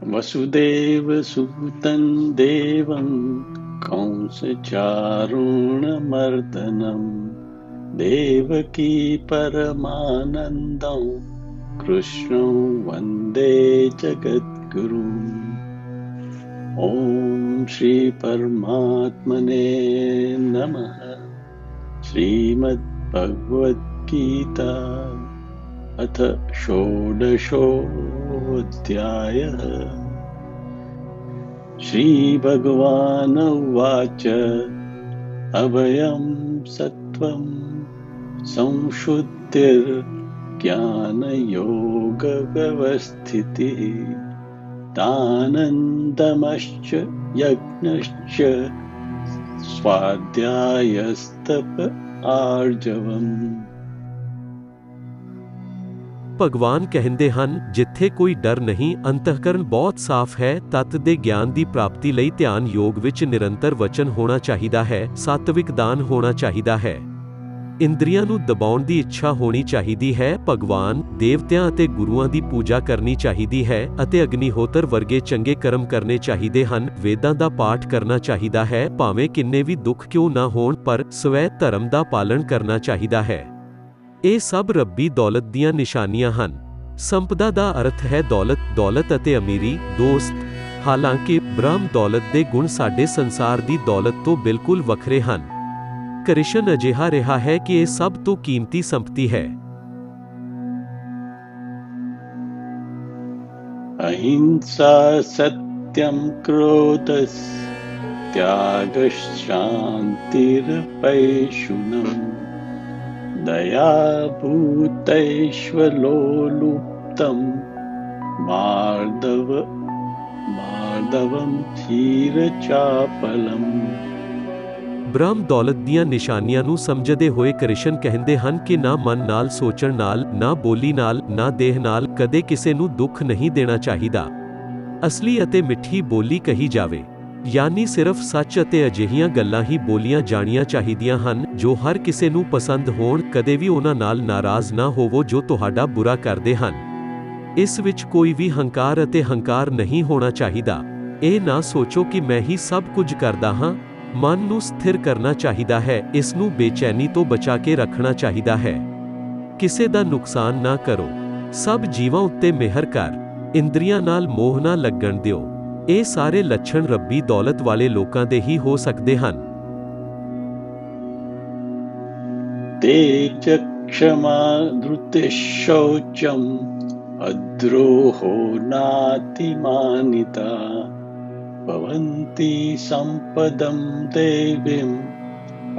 वसुदेवसुतं देवं कंसचारूणमर्दनं देवकी परमानन्दं कृष्णं वन्दे जगद्गुरुम्। ॐ श्रीपरमात्मने नमः। श्रीमद्भगवद्गीता अथ षोडशोऽध्यायः। श्रीभगवानुवाच अभयं सत्त्वं संशुद्धिर्ज्ञानयोगव्यवस्थितिः दानन्दमश्च यज्ञश्च स्वाध्यायस्तप आर्जवम्। ਭਗਵਾਨ ਕਹਿੰਦੇ ਹਨ, ਜਿੱਥੇ ਕੋਈ ਡਰ ਨਹੀਂ, ਅੰਤःਕਰਨ ਬਹੁਤ ਸਾਫ਼ ਹੈ, ਤੱਤ ਦੇ ਗਿਆਨ ਦੀ ਪ੍ਰਾਪਤੀ ਲਈ ਧਿਆਨ ਯੋਗ ਵਿੱਚ ਨਿਰੰਤਰ ਵਚਨ ਹੋਣਾ ਚਾਹੀਦਾ ਹੈ, ਸਾਤਵਿਕ ਦਾਨ ਹੋਣਾ ਚਾਹੀਦਾ ਹੈ, ਇੰਦਰੀਆਂ ਨੂੰ ਦਬਾਉਣ ਦੀ ਇੱਛਾ ਹੋਣੀ ਚਾਹੀਦੀ ਹੈ, ਭਗਵਾਨ, ਦੇਵਤਿਆਂ ਅਤੇ ਗੁਰੂਆਂ ਦੀ ਪੂਜਾ ਕਰਨੀ ਚਾਹੀਦੀ ਹੈ ਅਤੇ ਅਗਨੀਹੋਤਰ ਵਰਗੇ ਚੰਗੇ ਕਰਮ ਕਰਨੇ ਚਾਹੀਦੇ ਹਨ, ਵੇਦਾਂ ਦਾ ਪਾਠ ਕਰਨਾ ਚਾਹੀਦਾ ਹੈ, ਭਾਵੇਂ ਕਿੰਨੇ ਵੀ ਦੁੱਖ ਕਿਉਂ ਨਾ ਹੋਣ, ਪਰ ਸਵੈ ਧਰਮ ਦਾ ਪਾਲਣ ਕਰਨਾ ਚਾਹੀਦਾ ਹੈ। ਇਹ ਸਭ ਰੱਬੀ ਦੌਲਤ ਦੀਆਂ ਨਿਸ਼ਾਨੀਆਂ ਹਨ। ਸੰਪਦਾ ਦਾ ਅਰਥ ਹੈ ਦੌਲਤ ਅਤੇ ਅਮੀਰੀ। ਦੋਸਤ, ਹਾਲਾਂਕਿ ਬ੍ਰਹਮ ਦੌਲਤ ਦੇ ਗੁਣ ਸਾਡੇ ਸੰਸਾਰ ਦੀ ਦੌਲਤ ਤੋਂ ਬਿਲਕੁਲ ਵੱਖਰੇ ਹਨ। ਕ੍ਰਿਸ਼ਨ ਅਜਿਹਾ ਰਿਹਾ ਹੈ ਕਿ ਇਹ ਸਭ ਤੋਂ ਕੀਮਤੀ ਸੰਪਤੀ ਹੈ। ਅਹਿੰਸਾ ਸਤਿਅਮ ਕ੍ਰੋਧਸ त्याग शान्तिरपैशुनम् दया भूतैश्वलोलुप्तं मार्दवं धीरचापलम्। ਬ੍ਰਹਮ ਦੌਲਤ ਦੀਆਂ ਨਿਸ਼ਾਨੀਆਂ ਨੂੰ ਸਮਝਦੇ ਹੋਏ ਕ੍ਰਿਸ਼ਨ ਕਹਿੰਦੇ ਹਨ ਕਿ ਨਾ ਮਨ ਨਾਲ, ਸੋਚਣ ਨਾਲ, ਨਾ ਬੋਲੀ ਨਾਲ, ਨਾ ਦੇਹ ਨਾਲ ਕਦੇ ਕਿਸੇ ਨੂੰ ਦੁੱਖ ਨਹੀਂ ਦੇਣਾ ਚਾਹੀਦਾ। ਅਸਲੀ ਅਤੇ ਮਿੱਠੀ ਬੋਲੀ ਕਹੀ ਜਾਵੇ, ਯਾਨੀ ਸਿਰਫ ਸੱਚ ਅਤੇ ਅਜਿਹੀਆਂ ਗੱਲਾਂ ਹੀ ਬੋਲੀਆਂ ਜਾਣੀਆਂ ਚਾਹੀਦੀਆਂ ਹਨ ਜੋ ਹਰ ਕਿਸੇ ਨੂੰ ਪਸੰਦ ਹੋਣ। ਕਦੇ ਵੀ ਉਹਨਾਂ ਨਾਲ ਨਾਰਾਜ਼ ਨਾ ਹੋਵੋ ਜੋ ਤੁਹਾਡਾ ਬੁਰਾ ਕਰਦੇ ਹਨ। ਇਸ ਵਿੱਚ ਕੋਈ ਵੀ ਹੰਕਾਰ ਅਤੇ ਹੰਕਾਰ ਨਹੀਂ ਹੋਣਾ ਚਾਹੀਦਾ। ਇਹ ਨਾ ਸੋਚੋ ਕਿ ਮੈਂ ਹੀ ਸਭ ਕੁਝ ਕਰਦਾ ਹਾਂ। ਮਨ ਨੂੰ ਸਥਿਰ ਕਰਨਾ ਚਾਹੀਦਾ ਹੈ, ਇਸ ਨੂੰ ਬੇਚੈਨੀ ਤੋਂ ਬਚਾ ਕੇ ਰੱਖਣਾ ਚਾਹੀਦਾ ਹੈ। ਕਿਸੇ ਦਾ ਨੁਕਸਾਨ ਨਾ ਕਰੋ। ਸਭ ਜੀਵਾਂ ਉੱਤੇ ਮਿਹਰ ਕਰ। ਇੰਦਰੀਆਂ ਨਾਲ ਮੋਹ ਨਾ ਲੱਗਣ ਦਿਓ। ਇਹ ਸਾਰੇ ਲੱਛਣ ਰੱਬੀ ਦੌਲਤ ਵਾਲੇ ਲੋਕਾਂ ਦੇ ਹੀ ਹੋ ਸਕਦੇ ਹਨ। ਤੇਜ क्षमा धृतिः शौचम् अद्रोहो नातिमानिता भवन्ति सम्पदं देवीम्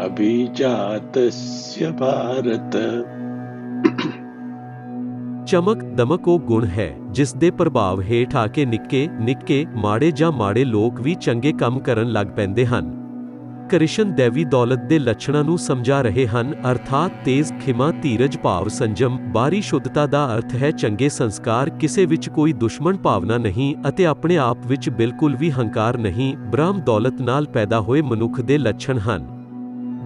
अभिजातस्य भारत। ਚਮਕ ਦਮਕ ਉਹ ਗੁਣ ਹੈ ਜਿਸ ਦੇ ਪ੍ਰਭਾਵ ਹੇਠ ਆ ਕੇ ਨਿੱਕੇ ਮਾੜੇ ਜਾਂ ਮਾੜੇ ਲੋਕ ਵੀ ਚੰਗੇ ਕੰਮ ਕਰਨ ਲੱਗ ਪੈਂਦੇ ਹਨ। ਕ੍ਰਿਸ਼ਨ ਦੇਵੀ ਦੌਲਤ ਦੇ ਲੱਛਣਾਂ ਨੂੰ ਸਮਝਾ ਰਹੇ ਹਨ, ਅਰਥਾਤ ਤੇਜ਼ ਖਿਮਾ, ਧੀਰਜ ਭਾਵ ਸੰਜਮ, ਬਾਹਰੀ ਸ਼ੁੱਧਤਾ ਦਾ ਅਰਥ ਹੈ ਚੰਗੇ ਸੰਸਕਾਰ, ਕਿਸੇ ਵਿੱਚ ਕੋਈ ਦੁਸ਼ਮਣ ਭਾਵਨਾ ਨਹੀਂ ਅਤੇ ਆਪਣੇ ਆਪ ਵਿੱਚ ਬਿਲਕੁਲ ਵੀ ਹੰਕਾਰ ਨਹੀਂ। ਬ੍ਰਹਮ ਦੌਲਤ ਨਾਲ ਪੈਦਾ ਹੋਏ ਮਨੁੱਖ ਦੇ ਲੱਛਣ ਹਨ।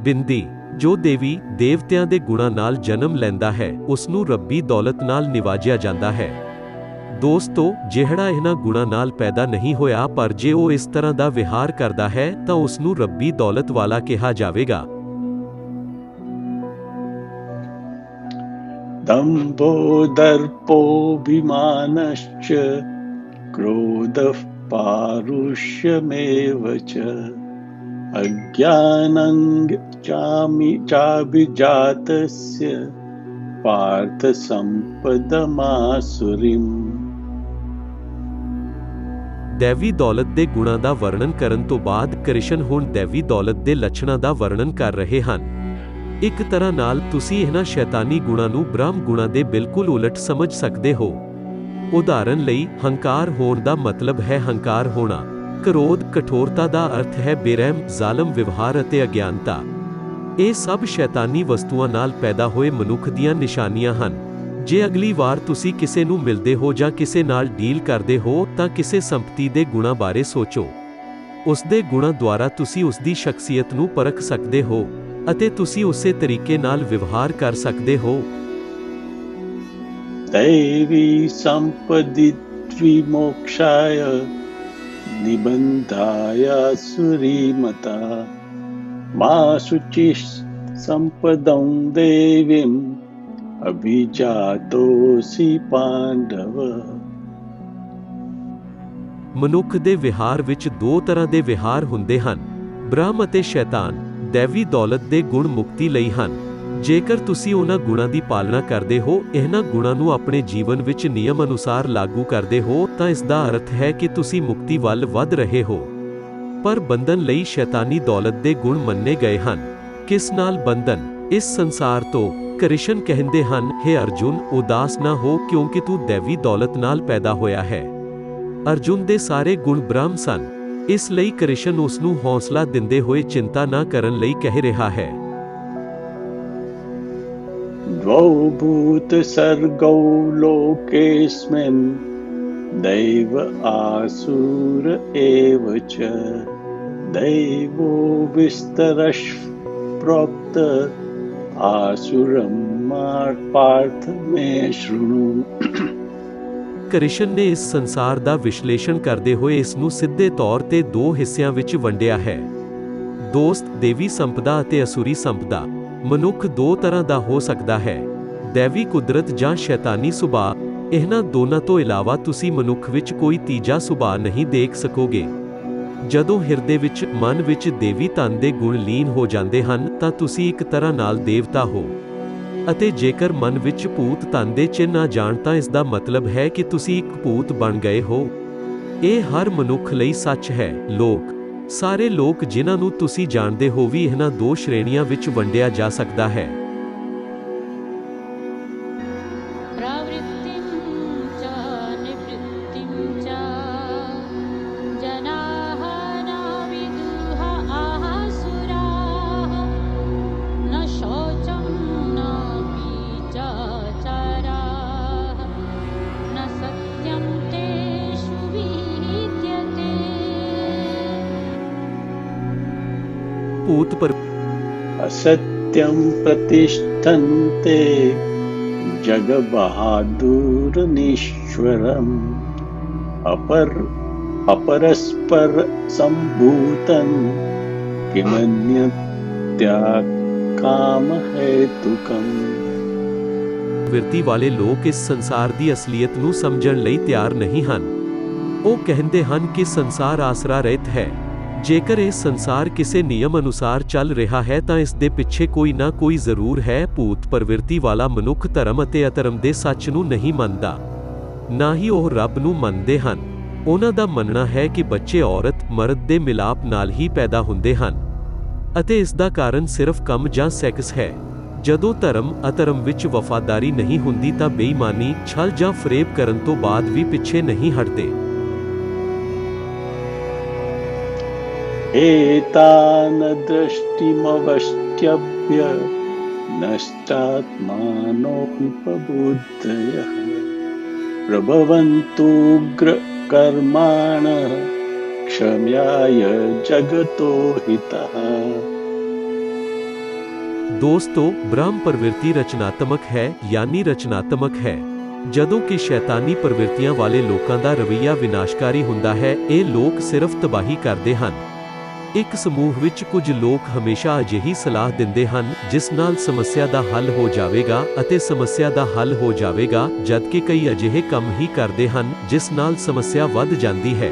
ਬਿੰਦੀ, ਜੋ ਦੇਵੀ ਦੇਵਤਿਆਂ ਦੇ ਗੁਣਾਂ ਨਾਲ ਜਨਮ ਲੈਂਦਾ ਹੈ, ਉਸ ਨੂੰ ਰੱਬੀ ਦੌਲਤ ਨਾਲ ਨਿਵਾਜਿਆ ਜਾਂਦਾ ਹੈ। ਦੋਸਤੋ, ਜਿਹੜਾ ਇਹਨਾਂ ਗੁਣਾਂ ਨਾਲ ਪੈਦਾ ਨਹੀਂ ਹੋਇਆ, ਪਰ ਜੇ ਉਹ ਇਸ ਤਰ੍ਹਾਂ ਦਾ ਵਿਹਾਰ ਕਰਦਾ ਹੈ ਤਾਂ ਉਸ ਨੂੰ ਰੱਬੀ ਦੌਲਤ ਵਾਲਾ ਕਿਹਾ ਜਾਵੇਗਾ। दम्भो दर्पोऽभिमानश्च क्रोधः पारुष्यमेव च अज्ञानं चाभिजातस्य पार्थ संपदमासुरीम्। ਦੇਵੀ ਦੌਲਤ ਦੇ ਗੁਣਾਂ ਦਾ ਵਰਣਨ ਕਰਨ ਤੋਂ ਬਾਅਦ ਕ੍ਰਿਸ਼ਨ ਹੁਣ ਦੇਵੀ ਦੌਲਤ ਦੇ ਲੱਛਣਾਂ ਦਾ ਵਰਣਨ ਕਰ ਰਹੇ ਹਨ। ਇੱਕ ਤਰ੍ਹਾਂ ਨਾਲ ਤੁਸੀਂ ਇਹਨਾਂ ਸ਼ੈਤਾਨੀ ਗੁਣਾਂ ਨੂੰ ਬ੍ਰਹਮ ਗੁਣਾਂ ਦੇ ਬਿਲਕੁਲ ਉਲਟ ਸਮਝ ਸਕਦੇ ਹੋ। ਉਦਾਹਰਨ ਲਈ, ਹੰਕਾਰ ਹੋਣ ਦਾ ਮਤਲਬ ਹੈ ਹੰਕਾਰ ਹੋਣਾ। ਕ੍ਰੋਧ, ਕਠੋਰਤਾ ਦਾ ਅਰਥ ਹੈ ਬੇਰਹਿਮ, ਜ਼ਾਲਮ ਵਿਵਹਾਰ ਅਤੇ ਅਗਿਆਨਤਾ। ਇਹ ਸਭ ਸ਼ੈਤਾਨੀ ਵਸਤੂਆਂ ਨਾਲ ਪੈਦਾ ਹੋਏ ਮਨੁੱਖ ਦੀਆਂ ਨਿਸ਼ਾਨੀਆਂ ਹਨ। ਜੇ ਅਗਲੀ ਵਾਰ ਤੁਸੀਂ ਕਿਸੇ ਨੂੰ ਮਿਲਦੇ ਹੋ ਜਾਂ ਕਿਸੇ ਨਾਲ ਡੀਲ ਕਰਦੇ ਹੋ ਤਾਂ ਕਿਸੇ ਸੰਪਤੀ ਦੇ ਗੁਣਾਂ ਬਾਰੇ ਸੋਚੋ। ਉਸ ਦੇ ਗੁਣਾਂ ਦੁਆਰਾ ਤੁਸੀਂ ਉਸ ਦੀ ਸ਼ਖਸੀਅਤ ਨੂੰ ਪਰਖ ਸਕਦੇ ਹੋ ਅਤੇ ਤੁਸੀਂ ਉਸੇ ਤਰੀਕੇ ਨਾਲ ਵਿਵਹਾਰ ਕਰ ਸਕਦੇ ਹੋ। दैवी सम्पदि विमोक्षाय निबन्धाय सुरीमता मा शुचिः सम्पदं देवीम् अभिजातोऽसि पांडव। ਮਨੁੱਖ ਦੇ ਵਿਹਾਰ ਵਿੱਚ ਦੋ ਤਰ੍ਹਾਂ ਦੇ ਵਿਹਾਰ ਹੁੰਦੇ ਹਨ, ਬ੍ਰਹਮ ਅਤੇ ਸ਼ੈਤਾਨ। ਦੈਵੀ ਦੌਲਤ ਦੇ ਗੁਣ ਮੁਕਤੀ ਲਈ ਹਨ। ਜੇਕਰ ਤੁਸੀਂ ਉਹਨਾਂ ਗੁਣਾਂ ਦੀ ਪਾਲਣਾ ਕਰਦੇ ਹੋ, ਇਹਨਾਂ ਗੁਣਾਂ ਨੂੰ ਆਪਣੇ ਜੀਵਨ ਵਿੱਚ ਨਿਯਮ ਅਨੁਸਾਰ ਲਾਗੂ ਕਰਦੇ ਹੋ, ਤਾਂ ਇਸ ਦਾ ਅਰਥ ਹੈ ਕਿ ਤੁਸੀਂ ਮੁਕਤੀ ਵੱਲ ਵਧ ਰਹੇ ਹੋ। ਪਰ ਬੰਧਨ ਲਈ ਸ਼ੈਤਾਨੀ ਦੌਲਤ ਦੇ ਗੁਣ ਮੰਨੇ ਗਏ ਹਨ। ਕਿਸ ਨਾਲ ਬੰਧਨ? ਇਸ ਸੰਸਾਰ ਤੋਂ। ਕ੍ਰਿਸ਼ਨ ਕਹਿੰਦੇ ਹਨ, ਹੇ ਅਰਜੁਨ, ਉਦਾਸ ਨਾ ਹੋ ਕਿਉਂਕਿ ਤੂੰ ਦੈਵੀ ਦੌਲਤ ਨਾਲ ਪੈਦਾ ਹੋਇਆ ਹੈ। ਅਰਜੁਨ ਦੇ ਸਾਰੇ ਗੁਣ ਬ੍ਰਹਮ ਸਨ, ਇਸ ਲਈ ਕ੍ਰਿਸ਼ਨ ਉਸ ਨੂੰ ਹੌਸਲਾ ਦਿੰਦੇ ਹੋਏ ਚਿੰਤਾ ਨਾ ਕਰਨ ਲਈ ਕਹਿ ਰਿਹਾ ਹੈ। द्वौ भूत सर्गौ लोकेस्मिन् दैव आसुर एव च दैवो विस्तरश् प्रोक्त आसुरं पार्थ मे शृणु। ਕ੍ਰਿਸ਼ਨ ਨੇ ਇਸ ਸੰਸਾਰ ਦਾ ਵਿਸ਼ਲੇਸ਼ਣ ਕਰਦੇ ਹੋਏ ਇਸ ਨੂੰ ਸਿੱਧੇ ਤੌਰ ਤੇ ਦੋ ਹਿੱਸਿਆਂ ਵਿੱਚ ਵੰਡਿਆ ਹੈ। ਦੋਸਤ, ਦੇਵੀ ਸੰਪਦਾ ਅਤੇ ਅਸੁਰੀ ਸੰਪਦਾ। ਮਨੁੱਖ ਦੋ ਤਰ੍ਹਾਂ ਦਾ ਹੋ ਸਕਦਾ ਹੈ, ਦੈਵੀ ਕੁਦਰਤ ਜਾਂ ਸ਼ੈਤਾਨੀ ਸੁਭਾਅ। ਇਹਨਾਂ ਦੋਨਾਂ ਤੋਂ ਇਲਾਵਾ ਤੁਸੀਂ ਮਨੁੱਖ ਵਿੱਚ ਕੋਈ ਤੀਜਾ ਸੁਭਾਅ ਨਹੀਂ ਦੇਖ ਸਕੋਗੇ। ਜਦੋਂ ਹਿਰਦੇ ਵਿੱਚ, ਮਨ ਵਿੱਚ ਦੇਵੀ ਧਨ ਦੇ ਗੁਣ ਲੀਨ ਹੋ ਜਾਂਦੇ ਹਨ ਤਾਂ ਤੁਸੀਂ ਇੱਕ ਤਰ੍ਹਾਂ ਨਾਲ ਦੇਵਤਾ ਹੋ। ਅਤੇ ਜੇਕਰ ਮਨ ਵਿੱਚ ਭੂਤ ਧਨ ਦੇ ਚਿੰਨ੍ਹ ਆ ਜਾਣ ਤਾਂ ਇਸ ਦਾ ਮਤਲਬ ਹੈ ਕਿ ਤੁਸੀਂ ਇੱਕ ਭੂਤ ਬਣ ਗਏ ਹੋ। ਇਹ ਹਰ ਮਨੁੱਖ ਲਈ ਸੱਚ ਹੈ। ਲੋਕ, ਸਾਰੇ ਲੋਕ ਜਿਨ੍ਹਾਂ ਨੂੰ ਤੁਸੀਂ ਜਾਣਦੇ ਹੋ ਵੀ ਇਹਨਾਂ ਦੋ ਸ਼੍ਰੇਣੀਆਂ ਵਿੱਚ ਵੰਡਿਆ ਜਾ ਸਕਦਾ ਹੈ। ਭੂਤ ਪਰ असत्यं प्रतिष्ठन्ते जग बहादुर निश्वरम् अपरस्पर संभूतं किमन्यत्या काम हेतुकम्। ਵਿਰਤੀ ਵਾਲੇ ਲੋਕ ਇਸ ਸੰਸਾਰ ਦੀ ਅਸਲੀਅਤ ਨੂੰ ਸਮਝਣ ਲਈ ਤਿਆਰ ਨਹੀਂ ਹਨ। ਉਹ ਕਹਿੰਦੇ ਹਨ ਕਿ ਸੰਸਾਰ ਆਸਰਾ ਰਹਿਤ ਹੈ। ਜੇਕਰ ਇਹ ਸੰਸਾਰ ਕਿਸੇ ਨਿਯਮ ਅਨੁਸਾਰ ਚੱਲ ਰਿਹਾ ਹੈ ਤਾਂ ਇਸ ਦੇ ਪਿੱਛੇ ਕੋਈ ਨਾ ਕੋਈ ਜ਼ਰੂਰ ਹੈ। ਭੂਤ ਪ੍ਰਵਿਰਤੀ ਵਾਲਾ ਮਨੁੱਖ ਧਰਮ ਅਤੇ ਅਧਰਮ ਦੇ ਸੱਚ ਨੂੰ ਨਹੀਂ ਮੰਨਦਾ, ਨਾ ਹੀ ਉਹ ਰੱਬ ਨੂੰ ਮੰਨਦੇ ਹਨ। ਉਹਨਾਂ ਦਾ ਮੰਨਣਾ ਹੈ ਕਿ ਬੱਚੇ ਔਰਤ ਮਰਦ ਦੇ ਮਿਲਾਪ ਨਾਲ ਹੀ ਪੈਦਾ ਹੁੰਦੇ ਹਨ ਅਤੇ ਇਸ ਦਾ ਕਾਰਨ ਸਿਰਫ ਕੰਮ ਜਾਂ ਸੈਕਸ ਹੈ। ਜਦੋਂ ਧਰਮ ਅਧਰਮ ਵਿੱਚ ਵਫਾਦਾਰੀ ਨਹੀਂ ਹੁੰਦੀ ਤਾਂ ਬੇਈਮਾਨੀ, ਛਲ ਜਾਂ ਫਰੇਬ ਕਰਨ ਤੋਂ ਬਾਅਦ ਵੀ ਪਿੱਛੇ ਨਹੀਂ ਹਟਦੇ। एतान दृष्टिमवष्ट्यभ्य नष्टात्मानोपबुद्धयः प्रभवन्तुग्र कर्माणः क्षम्याय जगतो हितः। ਦੋਸਤੋ, ਬ੍ਰਹਮ ਪ੍ਰਵਿਰਤੀ ਰਚਨਾਤਮਕ ਹੈ, ਯਾਨੀ ਰਚਨਾਤਮਕ ਹੈ, ਜਦੋਂ ਕਿ ਸ਼ੈਤਾਨੀ ਪ੍ਰਵਿਰਤੀਆਂ ਵਾਲੇ ਲੋਕਾਂ ਦਾ ਰਵੱਈਆ ਵਿਨਾਸ਼ਕਾਰੀ ਹੁੰਦਾ ਹੈ। ਇਹ ਲੋਕ ਸਿਰਫ ਤਬਾਹੀ ਕਰਦੇ ਹਨ। ਇੱਕ ਸਮੂਹ ਵਿੱਚ ਕੁਝ ਲੋਕ ਹਮੇਸ਼ਾ ਅਜਿਹੀ ਸਲਾਹ ਦਿੰਦੇ ਹਨ ਜਿਸ ਨਾਲ ਸਮੱਸਿਆ ਦਾ ਹੱਲ ਹੋ ਜਾਵੇਗਾ ਅਤੇ ਸਮੱਸਿਆ ਦਾ ਹੱਲ ਹੋ ਜਾਵੇਗਾ, ਜਦਕਿ ਕਈ ਅਜਿਹੇ ਕੰਮ ਹੀ ਕਰਦੇ ਹਨ ਜਿਸ ਨਾਲ ਸਮੱਸਿਆ ਵੱਧ ਜਾਂਦੀ ਹੈ।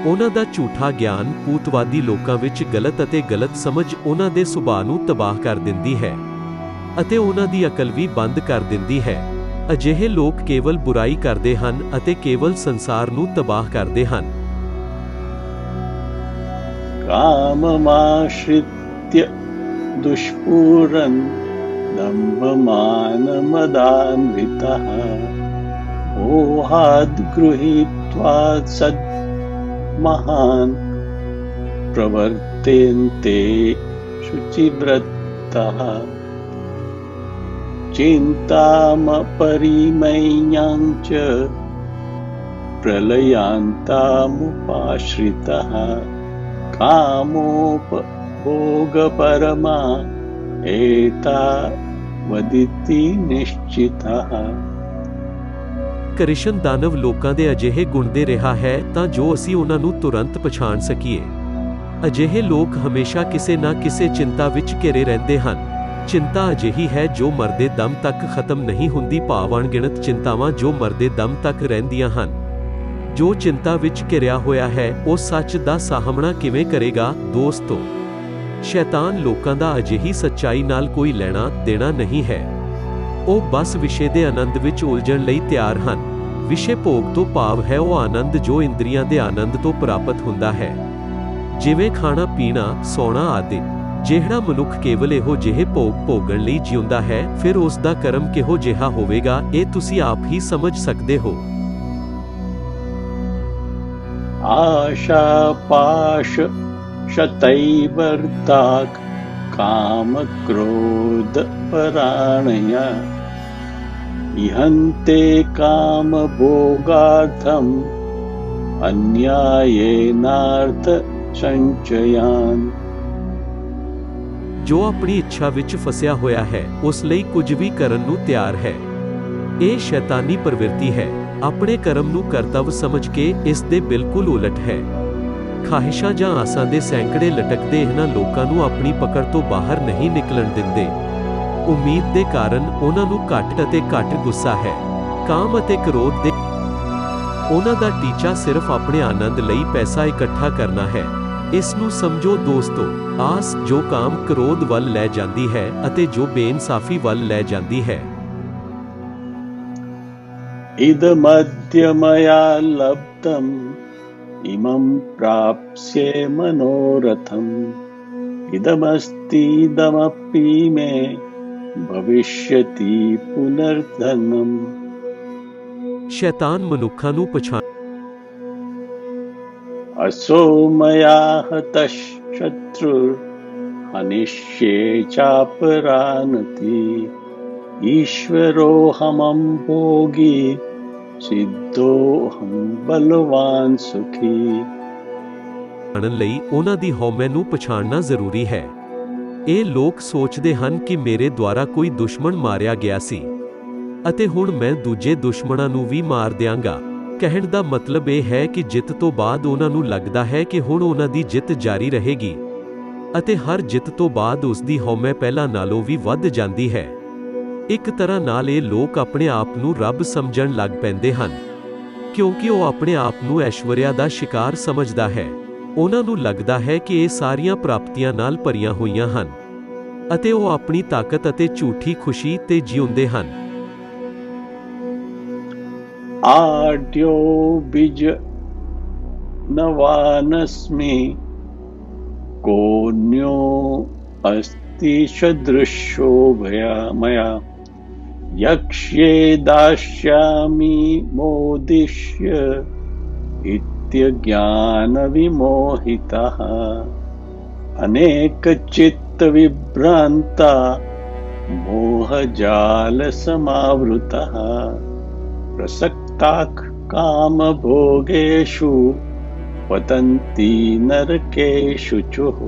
ਉਹਨਾਂ ਦਾ ਝੂਠਾ ਗਿਆਨ ਭੂਤਵਾਦੀ ਲੋਕਾਂ ਵਿੱਚ ਗਲਤ ਅਤੇ ਗਲਤ ਸਮਝ ਉਹਨਾਂ ਦੇ ਸੁਭਾਅ ਨੂੰ ਤਬਾਹ ਕਰ ਦਿੰਦੀ ਹੈ ਅਤੇ ਉਹਨਾਂ ਦੀ ਅਕਲ ਵੀ ਬੰਦ ਕਰ ਦਿੰਦੀ ਹੈ। ਅਜਿਹੇ ਲੋਕ ਕੇਵਲ ਬੁਰਾਈ ਕਰਦੇ ਹਨ ਅਤੇ ਕੇਵਲ ਸੰਸਾਰ ਨੂੰ ਤਬਾਹ ਕਰਦੇ ਹਨ। काममाश्रित्य दुष्पूरन् दम्भमानमदान्वितः मोहाद् गृहीत्वा सद्महान् प्रवर्तेन्ते शुचिव्रतः चिन्तामपरिमेयां च प्रलयान्तामुपाश्रितः कामोपभोगपरमा एतावदिति निश्चितः। ਕ੍ਰਿਸ਼ਨ ਦਾਨਵ ਲੋਕਾਂ ਦੇ ਅਜਿਹੇ ਗੁਣ ਦੇ ਰਿਹਾ ਹੈ ਤਾਂ ਜੋ ਅਸੀਂ ਉਹਨਾਂ ਨੂੰ ਤੁਰੰਤ ਪਛਾਣ ਸਕੀਏ। ਅਜਿਹੇ ਲੋਕ ਹਮੇਸ਼ਾ ਕਿਸੇ ਨਾ ਕਿਸੇ ਚਿੰਤਾ ਵਿੱਚ ਘਿਰੇ ਰਹਿੰਦੇ ਹਨ। ਚਿੰਤਾ ਅਜਿਹੀ ਹੈ ਜੋ ਮਰਦੇ ਦਮ ਤੱਕ ਖਤਮ ਨਹੀਂ ਹੁੰਦੀ, ਭਾਵ ਅਣਗਿਣਤ ਚਿੰਤਾਵਾਂ ਜੋ ਮਰਦੇ ਦਮ ਤੱਕ ਰਹਿੰਦੀਆਂ ਹਨ। ਜੋ ਚਿੰਤਾ ਵਿੱਚ ਘਿਰਿਆ ਹੋਇਆ ਹੈ ਉਹ ਸੱਚ ਦਾ ਸਾਹਮਣਾ ਕਿਵੇਂ ਕਰੇਗਾ? ਦੋਸਤੋ, ਸ਼ੈਤਾਨ ਲੋਕਾਂ ਦਾ ਅਜਿਹੀ ਸੱਚਾਈ ਨਾਲ ਕੋਈ ਲੈਣਾ ਦੇਣਾ ਨਹੀਂ ਹੈ। ਉਹ ਬਸ ਵਿਸ਼ੇ ਦੇ ਆਨੰਦ ਵਿੱਚ ਉਲਝਣ ਲਈ ਤਿਆਰ ਹਨ। ਵਿਸ਼ੇ ਭੋਗ ਤੋਂ ਭਾਵ ਹੈ ਉਹ ਆਨੰਦ ਜੋ ਇੰਦਰੀਆਂ ਦੇ ਆਨੰਦ ਤੋਂ ਪ੍ਰਾਪਤ ਹੁੰਦਾ ਹੈ, ਜਿਵੇਂ ਖਾਣਾ ਪੀਣਾ, ਸੌਣਾ ਆਦਿ। ਜਿਹੜਾ ਮਨੁੱਖ ਕੇਵਲ ਇਹੋ ਜਿਹੇ ਭੋਗ ਭੋਗਣ ਲਈ ਜਿਉਂਦਾ ਹੈ, ਫਿਰ ਉਸ ਦਾ ਕਰਮ ਕਿਹੋ ਜਿਹਾ ਹੋਵੇਗਾ ਇਹ ਤੁਸੀਂ ਆਪ ਹੀ ਸਮਝ ਸਕਦੇ ਹੋ। आशा पाश शतैर्वर्ताक् काम क्रोध पराणया इहन्ते काम भोगार्थम अन्यायेनार्थ संचयान। ਜੋ ਆਪਣੀ ਇੱਛਾ ਵਿੱਚ ਫਸਿਆ ਹੋਇਆ ਹੈ ਉਸ ਲਈ ਕੁਝ ਵੀ ਕਰਨ ਨੂੰ ਤਿਆਰ ਹੈ। ਇਹ ਸ਼ੈਤਾਨੀ ਪ੍ਰਵਿਰਤੀ ਹੈ। ਆਪਣੇ ਕਰਮ ਨੂੰ ਕਰਤੱਵ ਸਮਝ ਕੇ ਇਸ ਦੇ ਬਿਲਕੁਲ ਉਲਟ ਹੈ। ਖਾਹਿਸ਼ਾਂ ਜਾਂ ਆਸਾਂ ਦੇ ਸੈਂਕੜੇ ਲਟਕਦੇ ਇਹਨਾਂ ਲੋਕਾਂ ਨੂੰ ਆਪਣੀ ਪਕੜ ਤੋਂ ਬਾਹਰ ਨਹੀਂ ਨਿਕਲਣ ਦਿੰਦੇ। ਉਮੀਦ ਦੇ ਕਾਰਨ ਉਹਨਾਂ ਨੂੰ ਘੱਟ ਅਤੇ ਘੱਟ ਗੁੱਸਾ ਹੈ। ਕਾਮ ਅਤੇ ਕ੍ਰੋਧ ਦੇ ਉਹਨਾਂ ਦਾ ਟੀਚਾ ਸਿਰਫ ਆਪਣੇ ਆਨੰਦ ਲਈ ਪੈਸਾ ਇਕੱਠਾ ਕਰਨਾ ਹੈ। ਇਸ ਨੂੰ ਸਮਝੋ ਦੋਸਤੋ, ਆਸ ਜੋ ਕਾਮ ਕ੍ਰੋਧ ਵੱਲ ਲੈ ਜਾਂਦੀ ਹੈ ਅਤੇ ਜੋ ਬੇਇਨਸਾਫੀ ਵੱਲ ਲੈ ਜਾਂਦੀ ਹੈ। इदमद्य मया लब्धम् इमं प्राप्स्ये मनोरथम् इदमस्तीदमपि मे भविष्यति पुनर्धनम्। शैतान मनुष्यों ਨੂੰ ਪਛਾਣ असो मया हतः शत्रुर् हनिष्ये चापरानति ईश्वरोऽहं भोगी सिद्धोऽहं बलवान सुखी। ਜਾਣਨ ਲਈ ਉਹਨਾਂ ਦੀ ਹਉਮੈ ਨੂੰ ਪਛਾਣਨਾ ਜ਼ਰੂਰੀ ਹੈ। ਇਹ ਲੋਕ ਸੋਚਦੇ ਹਨ ਕਿ ਮੇਰੇ ਦੁਆਰਾ ਕੋਈ ਦੁਸ਼ਮਣ ਮਾਰਿਆ ਗਿਆ ਸੀ ਅਤੇ ਹੁਣ ਮੈਂ ਦੂਜੇ ਦੁਸ਼ਮਣਾਂ ਨੂੰ ਵੀ ਮਾਰ ਦਿਆਂਗਾ। ਕਹਿਣ ਦਾ ਮਤਲਬ ਇਹ ਹੈ ਕਿ ਜਿੱਤ ਤੋਂ ਬਾਅਦ ਉਹਨਾਂ ਨੂੰ ਲੱਗਦਾ ਹੈ ਕਿ ਹੁਣ ਉਹਨਾਂ ਦੀ ਜਿੱਤ ਜਾਰੀ ਰਹੇਗੀ ਅਤੇ ਹਰ ਜਿੱਤ ਤੋਂ ਬਾਅਦ ਉਸ ਦੀ ਹਉਮੈ ਪਹਿਲਾਂ ਨਾਲੋਂ ਵੀ ਵੱਧ ਜਾਂਦੀ ਹੈ। ਇੱਕ ਤਰ੍ਹਾਂ ਨਾਲ ਇਹ ਲੋਕ ਆਪਣੇ ਆਪ ਨੂੰ ਰੱਬ ਸਮਝਣ ਲੱਗ ਪੈਂਦੇ ਹਨ, ਕਿਉਂਕਿ ਉਹ ਆਪਣੇ ਆਪ ਨੂੰ ਐਸ਼ਵਰਿਆ ਦਾ ਸ਼ਿਕਾਰ ਸਮਝਦਾ ਹੈ। ਉਹਨਾਂ ਨੂੰ ਲੱਗਦਾ ਹੈ ਕਿ ਇਹ ਸਾਰੀਆਂ ਪ੍ਰਾਪਤੀਆਂ ਨਾਲ ਭਰੀਆਂ ਹੋਈਆਂ ਹਨ ਅਤੇ ਉਹ ਆਪਣੀ ਤਾਕਤ ਅਤੇ ਝੂਠੀ ਖੁਸ਼ੀ ਤੇ ਜਿਉਂਦੇ ਹਨ। आड्यो बीज नवानस्मि कोऽन्यो अस्ति सदृशो मया यक्ष्ये दास्यामि मोदिष्य इत्यज्ञानविमोहितः अनेकचित्तविभ्रान्ता मोहजालसमावृतः प्रसक्ताः कामभोगेषु पतन्ति नरकेषु चुः।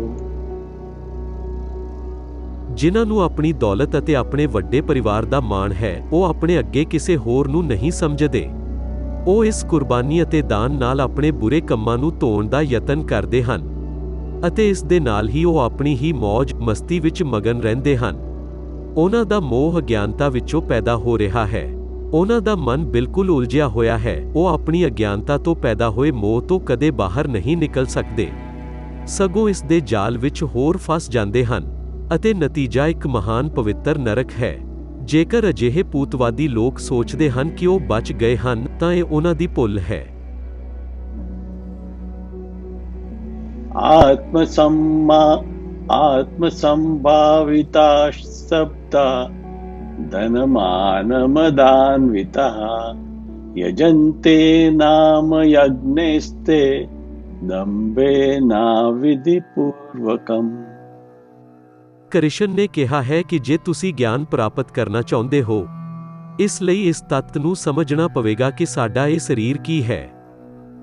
ਜਿਨ੍ਹਾਂ ਨੂੰ ਆਪਣੀ ਦੌਲਤ ਅਤੇ ਆਪਣੇ ਵੱਡੇ ਪਰਿਵਾਰ ਦਾ ਮਾਣ ਹੈ, ਉਹ ਆਪਣੇ ਅੱਗੇ ਕਿਸੇ ਹੋਰ ਨੂੰ ਨਹੀਂ ਸਮਝਦੇ। ਉਹ ਇਸ ਕੁਰਬਾਨੀ ਅਤੇ ਦਾਨ ਨਾਲ ਆਪਣੇ ਬੁਰੇ ਕੰਮਾਂ ਨੂੰ ਧੋਣ ਦਾ ਯਤਨ ਕਰਦੇ ਹਨ ਅਤੇ ਇਸ ਦੇ ਨਾਲ ਹੀ ਉਹ ਆਪਣੀ ਹੀ ਮੌਜ ਮਸਤੀ ਵਿੱਚ ਮਗਨ ਰਹਿੰਦੇ ਹਨ। ਉਹਨਾਂ ਦਾ ਮੋਹ ਅਗਿਆਨਤਾ ਵਿੱਚੋਂ ਪੈਦਾ ਹੋ ਰਿਹਾ ਹੈ। ਉਹਨਾਂ ਦਾ ਮਨ ਬਿਲਕੁਲ ਉਲਝਿਆ ਹੋਇਆ ਹੈ। ਉਹ ਆਪਣੀ ਅਗਿਆਨਤਾ ਤੋਂ ਪੈਦਾ ਹੋਏ ਮੋਹ ਤੋਂ ਕਦੇ ਬਾਹਰ ਨਹੀਂ ਨਿਕਲ ਸਕਦੇ, ਸਗੋਂ ਇਸ ਦੇ ਜਾਲ ਵਿੱਚ ਹੋਰ ਫਸ ਜਾਂਦੇ ਹਨ ਅਤੇ ਨਤੀਜਾ ਇੱਕ ਮਹਾਨ ਪਵਿੱਤਰ ਨਰਕ ਹੈ। ਜੇਕਰ ਅਜਿਹੇ ਪੂਤਵਾਦੀ ਲੋਕ ਸੋਚਦੇ ਹਨ ਕਿ ਉਹ ਬਚ ਗਏ ਹਨ ਤਾਂ ਇਹ ਉਹਨਾਂ ਦੀ ਭੁੱਲ ਹੈ। आत्मसंभाविता सप्ता धनमानमदान्वितः यजन्ते नाम यज्ञैस्ते दम्भेना विधिपूर्वकम्। ਕ੍ਰਿਸ਼ਨ ਨੇ ਕਿਹਾ ਹੈ ਕਿ ਜੇ ਤੁਸੀਂ ਗਿਆਨ ਪ੍ਰਾਪਤ ਕਰਨਾ ਚਾਹੁੰਦੇ ਹੋ, ਇਸ ਲਈ ਇਸ ਤੱਤ ਨੂੰ ਸਮਝਣਾ ਪਵੇਗਾ ਕਿ ਸਾਡਾ ਇਹ ਸਰੀਰ ਕੀ ਹੈ,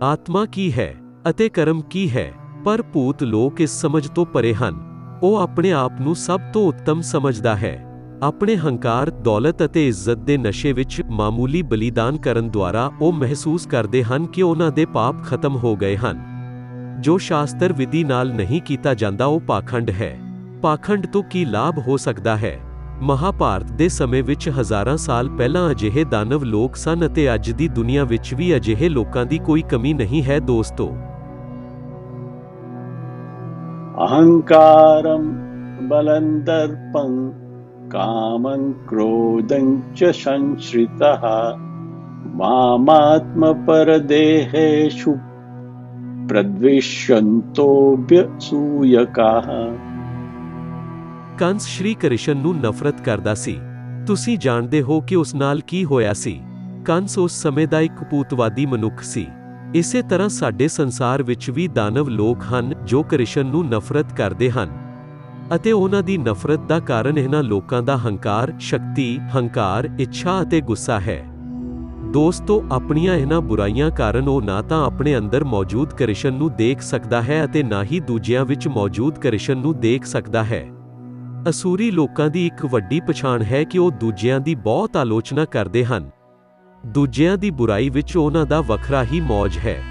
ਆਤਮਾ ਕੀ ਹੈ ਅਤੇ ਕਰਮ ਕੀ ਹੈ। ਪਰ ਭੂਤ ਲੋਕ ਇਸ ਸਮਝ ਤੋਂ ਪਰੇ ਹਨ। ਉਹ ਆਪਣੇ ਆਪ ਨੂੰ ਸਭ ਤੋਂ ਉੱਤਮ ਸਮਝਦਾ ਹੈ। ਆਪਣੇ ਹੰਕਾਰ, ਦੌਲਤ ਅਤੇ ਇੱਜ਼ਤ ਦੇ ਨਸ਼ੇ ਵਿੱਚ ਮਾਮੂਲੀ ਬਲੀਦਾਨ ਕਰਨ ਦੁਆਰਾ ਉਹ ਮਹਿਸੂਸ ਕਰਦੇ ਹਨ ਕਿ ਉਹਨਾਂ ਦੇ ਪਾਪ ਖਤਮ ਹੋ ਗਏ ਹਨ। ਜੋ ਸ਼ਾਸਤਰ ਵਿਧੀ ਨਾਲ ਨਹੀਂ ਕੀਤਾ ਜਾਂਦਾ ਉਹ ਪਾਖੰਡ ਹੈ। ਪਾਖੰਡ ਤੋਂ ਕੀ ਲਾਭ ਹੋ ਸਕਦਾ ਹੈ? ਮਹਾਭਾਰਤ ਦੇ ਸਮੇਂ ਵਿੱਚ ਹਜ਼ਾਰਾਂ ਸਾਲ ਪਹਿਲਾਂ ਅਜਿਹੇ ਦਾਨਵ ਲੋਕ ਸਨ ਅਤੇ ਅੱਜ ਦੀ ਦੁਨੀਆ ਵਿੱਚ ਵੀ ਅਜਿਹੇ ਲੋਕਾਂ ਦੀ ਕੋਈ ਕਮੀ ਨਹੀਂ ਹੈ ਦੋਸਤੋ। ਅਹੰਕਾਰੰ ਬਲੰ ਦਰਪੰ ਕਾਮੰ ਕ੍ਰੋਧੰ ਚ ਸੰਸ਼੍ਰਿਤః ਮਾਮਾਤਮ ਪਰਦੇਹੇਸ਼ੁ ਪ੍ਰਦਵਿਸ਼ਯੰਤੋਭਯਸੂਯਕਾః। ਕੰਸ ਸ਼੍ਰੀ ਕ੍ਰਿਸ਼ਨ ਨੂੰ ਨਫ਼ਰਤ ਕਰਦਾ ਸੀ। ਤੁਸੀਂ ਜਾਣਦੇ ਹੋ ਕਿ ਉਸ ਨਾਲ ਕੀ ਹੋਇਆ ਸੀ। ਕੰਸ ਉਸ ਸਮੇਂ ਦਾ ਇੱਕ ਕਪੂਤਵਾਦੀ ਮਨੁੱਖ ਸੀ। ਇਸੇ ਤਰ੍ਹਾਂ ਸਾਡੇ ਸੰਸਾਰ ਵਿੱਚ ਵੀ ਦਾਨਵ ਲੋਕ ਹਨ ਜੋ ਕ੍ਰਿਸ਼ਨ ਨੂੰ ਨਫ਼ਰਤ ਕਰਦੇ ਹਨ ਅਤੇ ਉਹਨਾਂ ਦੀ ਨਫ਼ਰਤ ਦਾ ਕਾਰਨ ਇਹਨਾਂ ਲੋਕਾਂ ਦਾ ਹੰਕਾਰ, ਸ਼ਕਤੀ, ਹੰਕਾਰ, ਇੱਛਾ ਅਤੇ ਗੁੱਸਾ ਹੈ। ਦੋਸਤੋ, ਆਪਣੀਆਂ ਇਹਨਾਂ ਬੁਰਾਈਆਂ ਕਾਰਨ ਉਹ ਨਾ ਤਾਂ ਆਪਣੇ ਅੰਦਰ ਮੌਜੂਦ ਕ੍ਰਿਸ਼ਨ ਨੂੰ ਦੇਖ ਸਕਦਾ ਹੈ ਅਤੇ ਨਾ ਹੀ ਦੂਜਿਆਂ ਵਿੱਚ ਮੌਜੂਦ ਕ੍ਰਿਸ਼ਨ ਨੂੰ ਦੇਖ ਸਕਦਾ ਹੈ। ਅਸੂਰੀ ਲੋਕਾਂ ਦੀ ਇੱਕ ਵੱਡੀ ਪਛਾਣ ਹੈ ਕਿ ਉਹ ਦੂਜਿਆਂ ਦੀ ਬਹੁਤ ਆਲੋਚਨਾ ਕਰਦੇ ਹਨ। ਦੂਜਿਆਂ ਦੀ ਬੁਰਾਈ ਵਿੱਚ ਉਹਨਾਂ ਦਾ ਵੱਖਰਾ ਹੀ ਮੌਜ ਹੈ।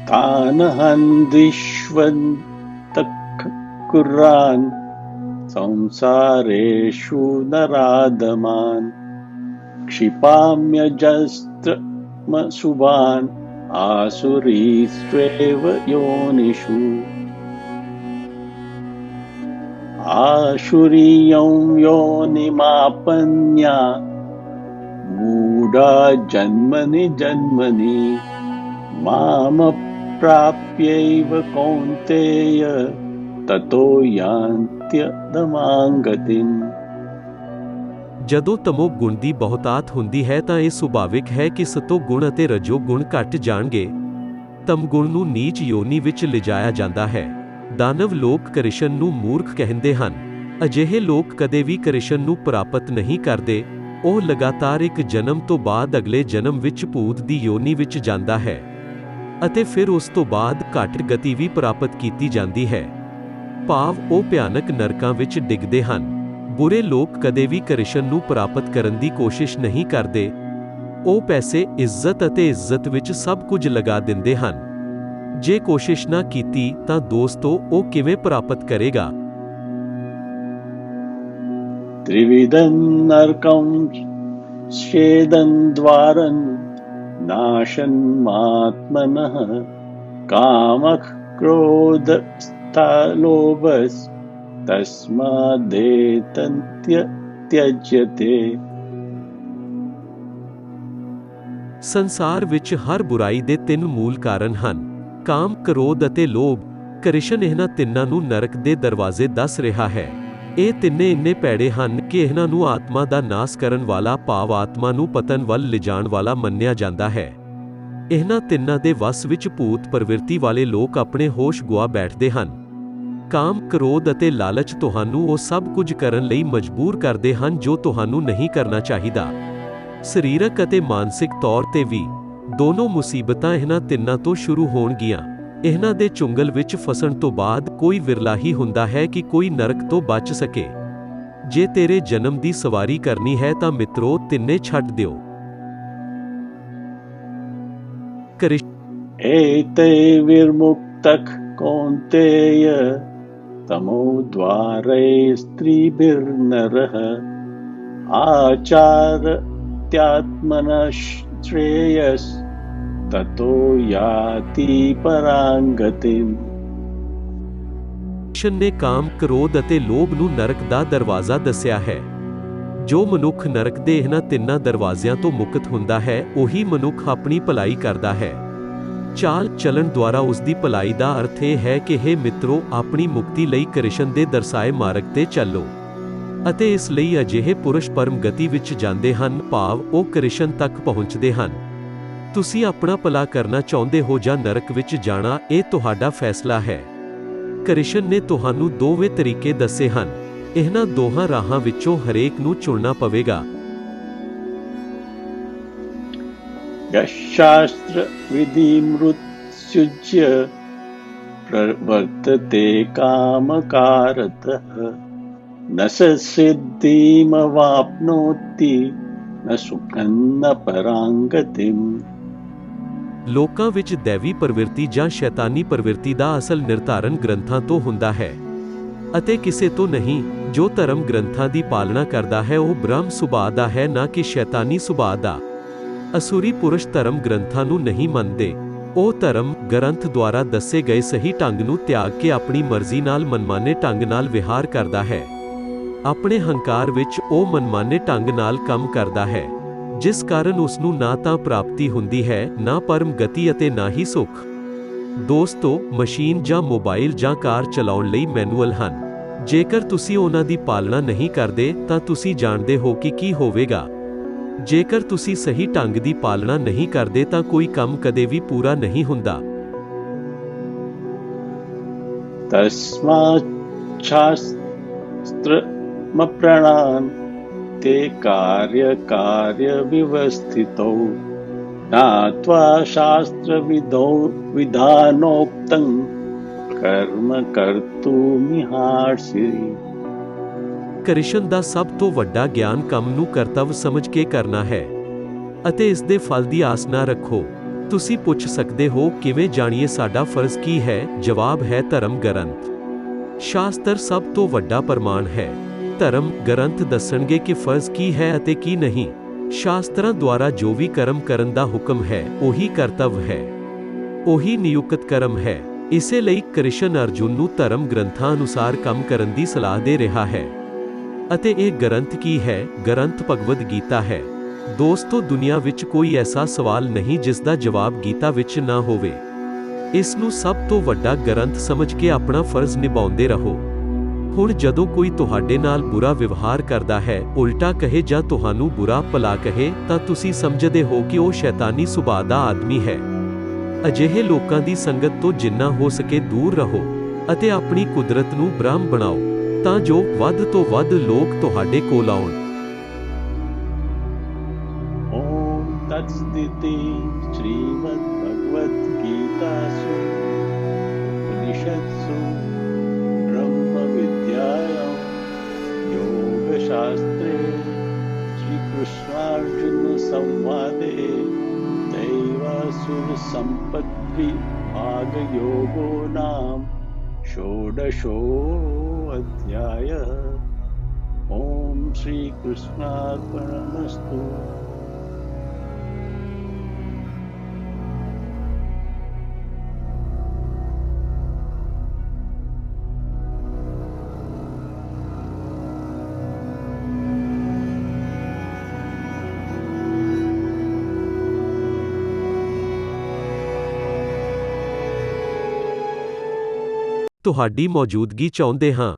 ਤਾਨ ਹੰਦਿਸ਼ਵੰਤਕ ਕੁਰਾਨ ਸੰਸਾਰੇਸ਼ੂ ਨਰਾਦਮਾਨ क्षिपाम्यजस्त्रमशुभान् आसुरीष्वेव योनिषु। आशुरीयं योनिमापन्या मूढा जन्मनि जन्मनि मामप्राप्यैव कौन्तेय ततो यान्त्यधमां गतिम्। ਜਦੋਂ ਤਮੋ ਗੁਣ ਦੀ ਬਹੁਤਾਤ ਹੁੰਦੀ ਹੈ ਤਾਂ ਇਹ ਸੁਭਾਵਿਕ ਹੈ ਕਿ ਸਤੋ ਗੁਣ ਅਤੇ ਰਜੋ ਗੁਣ ਘਟ ਜਾਣਗੇ। ਤਮਗੁਣ ਨੂੰ ਨੀਚ ਯੋਨੀ ਵਿੱਚ ਲਿਜਾਇਆ ਜਾਂਦਾ ਹੈ। ਦਾਨਵ ਲੋਕ ਕ੍ਰਿਸ਼ਨ ਨੂੰ ਮੂਰਖ ਕਹਿੰਦੇ ਹਨ। ਅਜਿਹੇ ਲੋਕ ਕਦੇ ਵੀ ਕ੍ਰਿਸ਼ਨ ਨੂੰ ਪ੍ਰਾਪਤ ਨਹੀਂ ਕਰਦੇ। ਉਹ ਲਗਾਤਾਰ ਇੱਕ ਜਨਮ ਤੋਂ ਬਾਅਦ ਅਗਲੇ ਜਨਮ ਵਿੱਚ ਭੂਤ ਦੀ ਯੋਨੀ ਵਿੱਚ ਜਾਂਦਾ ਹੈ ਅਤੇ ਫਿਰ ਉਸ ਤੋਂ ਬਾਅਦ ਘੱਟ ਗਤੀ ਵੀ ਪ੍ਰਾਪਤ ਕੀਤੀ ਜਾਂਦੀ ਹੈ। ਭਾਵ ਉਹ ਭਿਆਨਕ ਨਰਕਾਂ ਵਿੱਚ ਡਿੱਗਦੇ ਹਨ। ਬੁਰੇ ਲੋਕ ਕਦੇ ਵੀ ਕ੍ਰਿਸ਼ਨ ਨੂੰ ਪ੍ਰਾਪਤ ਕਰਨ ਦੀ ਕੋਸ਼ਿਸ਼ ਨਹੀਂ ਕਰਦੇ। ਉਹ ਪੈਸੇ, ਇੱਜ਼ਤ ਅਤੇ ਇੱਜ਼ਤ ਵਿੱਚ ਸਭ ਕੁਝ ਲਗਾ ਦਿੰਦੇ ਹਨ। ਜੇ ਕੋਸ਼ਿਸ਼ ਨਾ ਕੀਤੀ ਤਾਂ ਦੋਸਤੋ ਉਹ ਕਿਵੇਂ ਪ੍ਰਾਪਤ ਕਰੇਗਾ? त्रिविधं नरकं छेदं द्वारं नाशनमात्मनः कामः क्रोधः लोभस्तस्मादेतन्त्यज्यते। ਸੰਸਾਰ ਵਿੱਚ ਹਰ ਬੁਰਾਈ ਦੇ ਤਿੰਨ ਮੂਲ ਕਾਰਨ ਹਨ: ਕਾਮ, ਕ੍ਰੋਧ ਅਤੇ ਲੋਭ। ਕ੍ਰਿਸ਼ਨ ਇਹਨਾਂ ਤਿੰਨਾਂ ਨੂੰ ਨਰਕ ਦੇ ਦਰਵਾਜ਼ੇ ਦੱਸ ਰਿਹਾ ਹੈ। ਇਹ ਤਿੰਨੇ ਇੰਨੇ ਭੈੜੇ ਹਨ ਕਿ ਇਹਨਾਂ ਨੂੰ ਆਤਮਾ ਦਾ ਨਾਸ ਕਰਨ ਵਾਲਾ, ਭਾਵ ਆਤਮਾ ਨੂੰ ਪਤਨ ਵੱਲ ਲਿਜਾਣ ਵਾਲਾ ਮੰਨਿਆ ਜਾਂਦਾ ਹੈ। ਇਹਨਾਂ ਤਿੰਨਾਂ ਦੇ ਵਸ ਵਿੱਚ ਭੂਤ ਪ੍ਰਵਿਰਤੀ ਵਾਲੇ ਲੋਕ ਆਪਣੇ ਹੋਸ਼ ਗੁਆ ਬੈਠਦੇ ਹਨ। ਕਾਮ, ਕ੍ਰੋਧ ਅਤੇ ਲਾਲਚ ਤੁਹਾਨੂੰ ਉਹ ਸਭ ਕੁਝ ਕਰਨ ਲਈ ਮਜਬੂਰ ਕਰਦੇ ਹਨ ਜੋ ਤੁਹਾਨੂੰ ਨਹੀਂ ਕਰਨਾ ਚਾਹੀਦਾ। ਸਰੀਰਕ ਅਤੇ ਮਾਨਸਿਕ ਤੌਰ ਤੇ ਵੀ ਦੋਨੋਂ ਮੁਸੀਬਤਾਂ ਇਹਨਾਂ ਤਿੰਨਾਂ ਤੋਂ ਸ਼ੁਰੂ ਹੋਣਗੀਆਂ। ਇਹਨਾਂ ਦੇ ਚੁੰਗਲ ਵਿੱਚ ਫਸਣ ਤੋਂ ਬਾਅਦ ਕੋਈ ਵਿਰਲਾ ਹੀ ਹੁੰਦਾ ਹੈ ਕਿ ਕੋਈ ਨਰਕ ਤੋਂ ਬਚ ਸਕੇ। ਜੇ ਤੇਰੇ ਜਨਮ ਦੀ ਸਵਾਰੀ ਕਰਨੀ ਹੈ ਤਾਂ ਮਿੱਤਰੋ ਤਿੰਨੇ ਛੱਡ ਦਿਓ। एते विर्मुक्तः कौन्तेय तमोद्वारै स्त्रीभिर्नरः आचारत्यात्मनः श्रेयस् ततो याति परां गतिम्। ਕ੍ਰਿਸ਼ਨ ਨੇ ਕਾਮ, ਕ੍ਰੋਧ ਅਤੇ ਲੋਭ ਨੂੰ ਨਰਕ ਦਾ ਦਰਵਾਜ਼ਾ ਦੱਸਿਆ ਹੈ। ਜੋ ਮਨੁੱਖ ਨਰਕ ਦੇ ਇਹਨਾਂ ਤਿੰਨਾਂ ਦਰਵਾਜ਼ਿਆਂ ਤੋਂ ਮੁਕਤ ਹੁੰਦਾ ਹੈ, ਉਹੀ ਮਨੁੱਖ ਆਪਣੀ ਭਲਾਈ ਕਰਦਾ ਹੈ। ਚਾਲ ਚੱਲਣ ਦੁਆਰਾ ਉਸ ਦੀ ਭਲਾਈ ਦਾ ਅਰਥ ਇਹ ਹੈ ਕਿ ਹੇ ਮਿੱਤਰੋ, ਆਪਣੀ ਮੁਕਤੀ ਲਈ ਕ੍ਰਿਸ਼ਨ ਦੇ ਦਰਸਾਏ ਮਾਰਗ ਤੇ ਚੱਲੋ ਅਤੇ ਇਸ ਲਈ ਅਜਿਹੇ ਪੁਰਸ਼ ਪਰਮ ਗਤੀ ਵਿੱਚ ਜਾਂਦੇ ਹਨ, ਭਾਵ ਉਹ ਕ੍ਰਿਸ਼ਨ ਤੱਕ ਪਹੁੰਚਦੇ ਹਨ। ਤੁਸੀਂ ਆਪਣਾ ਭਲਾ ਕਰਨਾ ਚਾਹੁੰਦੇ ਹੋ ਜਾਂ ਨਰਕ ਵਿੱਚ ਜਾਣਾ, ਇਹ ਤੁਹਾਡਾ ਫੈਸਲਾ ਹੈ। ਕ੍ਰਿਸ਼ਨ ਨੇ ਤੁਹਾਨੂੰ ਦੋਵੇਂ ਤਰੀਕੇ ਦੱਸੇ ਹਨ। ਇਹਨਾਂ ਦੋਹਾਂ ਰਾਹਾਂ ਵਿੱਚੋਂ ਹਰੇਕ ਨੂੰ ਚੁਣਨਾ ਪਵੇਗਾ। यशास्त्र विधिमृत्युज्य प्रवर्तते कामकारतः न स सिद्धिमवाप्नोति न सुखं न परांगतिम्। ਲੋਕਾਂ ਵਿੱਚ ਦੈਵੀ ਪ੍ਰਵਿਰਤੀ ਜਾਂ ਸ਼ੈਤਾਨੀ ਪ੍ਰਵਿਰਤੀ ਦਾ ਅਸਲ ਨਿਰਧਾਰਨ ਗ੍ਰੰਥਾਂ ਤੋਂ ਹੁੰਦਾ ਹੈ ਅਤੇ ਕਿਸੇ ਤੋਂ ਨਹੀਂ। ਜੋ ਧਰਮ ਗ੍ਰੰਥਾਂ ਦੀ ਪਾਲਣਾ ਕਰਦਾ ਹੈ ਉਹ ਬ੍ਰਹਮ ਸੁਭਾਅ ਦਾ ਹੈ, ਨਾ ਕਿ ਸ਼ੈਤਾਨੀ ਸੁਭਾਅ ਦਾ। ਅਸੁਰੀ ਪੁਰਸ਼ ਧਰਮ ਗ੍ਰੰਥਾਂ ਨੂੰ ਨਹੀਂ ਮੰਨਦੇ। ਉਹ ਧਰਮ ਗ੍ਰੰਥ ਦੁਆਰਾ ਦੱਸੇ ਗਏ ਸਹੀ ਢੰਗ ਨੂੰ ਤਿਆਗ ਕੇ ਆਪਣੀ ਮਰਜ਼ੀ ਨਾਲ ਮਨਮਾਨੇ ਢੰਗ ਨਾਲ ਵਿਹਾਰ ਕਰਦਾ ਹੈ। ਆਪਣੇ ਹੰਕਾਰ ਵਿੱਚ ਉਹ ਮਨਮਾਨੇ ਢੰਗ ਨਾਲ ਕੰਮ ਕਰਦਾ ਹੈ, ਜਿਸ ਕਾਰਨ ਉਸ ਨੂੰ ਨਾ ਤਾਂ ਪ੍ਰਾਪਤੀ ਹੁੰਦੀ ਹੈ, ਨਾ ਪਰਮ ਗਤੀ ਅਤੇ ਨਾ ਹੀ ਸੁੱਖ। ਦੋਸਤੋ, ਮਸ਼ੀਨ ਜਾਂ ਮੋਬਾਈਲ ਜਾਂ ਕਾਰ ਚਲਾਉਣ ਲਈ ਮੈਨੂਅਲ ਹਨ। ਜੇਕਰ ਤੁਸੀਂ ਉਹਨਾਂ ਦੀ ਪਾਲਣਾ ਨਹੀਂ ਕਰਦੇ ਤਾਂ ਤੁਸੀਂ ਜਾਣਦੇ ਹੋ ਕਿ ਕੀ ਹੋਵੇਗਾ। ਜੇਕਰ ਤੁਸੀਂ ਸਹੀ ਢੰਗ ਦੀ ਪਾਲਣਾ ਨਹੀਂ ਕਰਦੇ ਤਾਂ ਕੋਈ ਕੰਮ ਕਦੇ ਵੀ ਪੂਰਾ ਨਹੀਂ ਹੁੰਦਾ। तस्मात् शास्त्रमप्राणान् ते कार्यकार्यव्यवस्थितौ ज्ञात्वा शास्त्रविदौ विधानोक्तं कर्म कर्तुमिहार्षि। ਕ੍ਰਿਸ਼ਨ ਦਾ ਸਭ ਤੋਂ ਵੱਡਾ ਗਿਆਨ ਕੰਮ ਨੂੰ ਕਰਤੱਵ ਸਮਝ ਕੇ ਕਰਨਾ ਹੈ ਅਤੇ ਇਸ ਦੇ ਫਲ ਦੀ ਆਸ ਨਾ ਰੱਖੋ। ਤੁਸੀਂ ਪੁੱਛ ਸਕਦੇ ਹੋ, ਕਿਵੇਂ ਜਾਣੀਏ ਸਾਡਾ ਫਰਜ਼ ਕੀ ਹੈ? ਜਵਾਬ ਹੈ ਧਰਮ ਗ੍ਰੰਥ। ਸ਼ਾਸਤਰ ਸਭ ਤੋਂ ਵੱਡਾ ਪ੍ਰਮਾਣ ਹੈ। ਧਰਮ ਗ੍ਰੰਥ ਦੱਸਣਗੇ ਕਿ ਫਰਜ਼ ਕੀ ਹੈ ਅਤੇ ਕੀ ਨਹੀਂ। ਸ਼ਾਸਤਰਾਂ ਦੁਆਰਾ ਜੋ ਵੀ ਕਰਮ ਕਰਨ ਦਾ ਹੁਕਮ ਹੈ, ਉਹੀ ਕਰਤੱਵ ਹੈ, ਉਹੀ ਨਿਯੁਕਤ ਕਰਮ ਹੈ। ਇਸੇ ਲਈ ਕ੍ਰਿਸ਼ਨ ਅਰਜੁਨ ਨੂੰ ਧਰਮ ਗ੍ਰੰਥਾਂ ਅਨੁਸਾਰ ਕੰਮ ਕਰਨ ਦੀ ਸਲਾਹ ਦੇ ਰਿਹਾ ਹੈ। ਅਤੇ ਇਹ ਗ੍ਰੰਥ ਕੀ ਹੈ? ਗ੍ਰੰਥ ਭਗਵਦ ਗੀਤਾ ਹੈ। ਦੋਸਤੋ, ਦੁਨੀਆ ਵਿੱਚ ਕੋਈ ਐਸਾ ਸਵਾਲ ਨਹੀਂ ਜਿਸ ਦਾ ਜਵਾਬ ਗੀਤਾ ਵਿੱਚ ਨਾ ਹੋਵੇ। ਇਸ ਨੂੰ ਸਭ ਤੋਂ ਵੱਡਾ ਗ੍ਰੰਥ ਸਮਝ ਕੇ ਆਪਣਾ ਫਰਜ਼ ਨਿਭਾਉਂਦੇ ਰਹੋ। ਹੁਣ ਜਦੋਂ ਕੋਈ ਤੁਹਾਡੇ ਨਾਲ ਬੁਰਾ ਵਿਵਹਾਰ ਕਰਦਾ ਹੈ, ਉਲਟਾ ਕਹੇ ਜਾਂ ਤੁਹਾਨੂੰ ਬੁਰਾ ਭਲਾ ਕਹੇ, ਤਾਂ ਤੁਸੀਂ ਸਮਝਦੇ ਹੋ ਕਿ ਉਹ ਸ਼ੈਤਾਨੀ ਸੁਭਾਅ ਦਾ ਆਦਮੀ ਹੈ। ਅਜਿਹੇ ਲੋਕਾਂ ਦੀ ਸੰਗਤ ਤੋਂ ਜਿੰਨਾ ਹੋ ਸਕੇ ਦੂਰ ਰਹੋ ਅਤੇ ਆਪਣੀ ਕੁਦਰਤ ਨੂੰ ਬ੍ਰਹਮ ਬਣਾਓ, ਤਾਂ ਜੋ ਵੱਧ ਤੋਂ ਵੱਧ ਲੋਕ ਤੁਹਾਡੇ ਕੋਲ ਆਉਣ। ॐ तत्सदिति श्रीमद्भगवद्गीतासु उपनिषत्सु ब्रह्मविद्यायां योगशास्त्रे श्रीकृष्णार्जुनसंवादे दैवासुरसम्पद्विभागयोगो नाम षोडशोऽध्यायः। ॐ श्रीकृष्णार्पणमस्तु। ਤੁਹਾਡੀ ਮੌਜੂਦਗੀ ਚਾਹੁੰਦੇ ਹਾਂ।